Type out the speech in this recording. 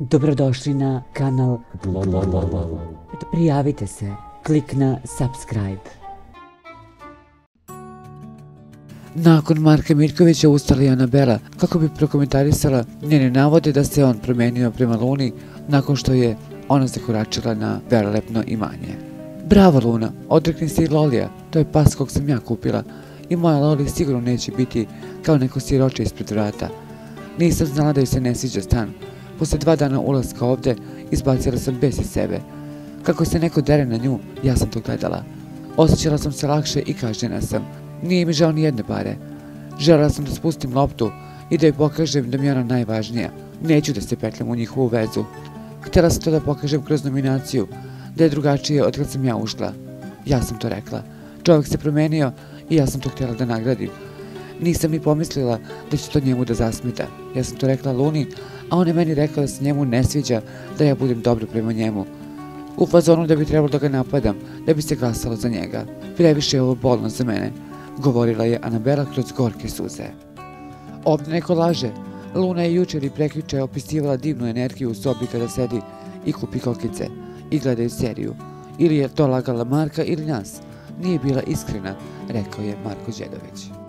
Dobrodošli na kanal. Prijavite se, klik na subscribe. Nakon Marka Mirkovića ustala je Anabela kako bi prokomentarisala njene navode da se on promenio prema Luni nakon što je ona zakoračila na velelepno imanje. Bravo Luna, odrekni se i Lolija, to je pas kog sam ja kupila i moja Loli sigurno neće biti kao neko siroče ispred vrata. Nisam znala da joj se ne sviđa stan. Posle 2 dana ulaska ovde izbacila sam bes iz sebe. Kako se neko dere na nju, ja sam to gledala. Osjećala sam se lakše i kažnjena sam. Nije mi žao ni jedne pare. Želela sam da spustim loptu i da joj pokažem da mi je ona najvažnija. Neću da se petljam u njihovu vezu. Htjela sam to da pokažem kroz nominaciju, da je drugačije od kad sam ja ušla. Ja sam to rekla. Čovjek se promenio i ja sam to htjela da nagradim. Nisam ni pomislila da će to njemu da zasmeta. Ja sam to rekla Luni, a on je meni rekao da se njemu ne sviđa da ja budem dobro prema njemu. U fazonu da bi trebalo da ga napadam, da bi se glasalo za njega. Previše je ovo bolno za mene, govorila je Anabela kroz gorke suze. Ovdje neko laže. Luna je jučer i prekjuče opisivala divnu energiju u sobi kada sedi i kupi kokice i gledaju seriju. Ili je to lagala Marka ili nas. Nije bila iskrena, rekao je Marko Đedović.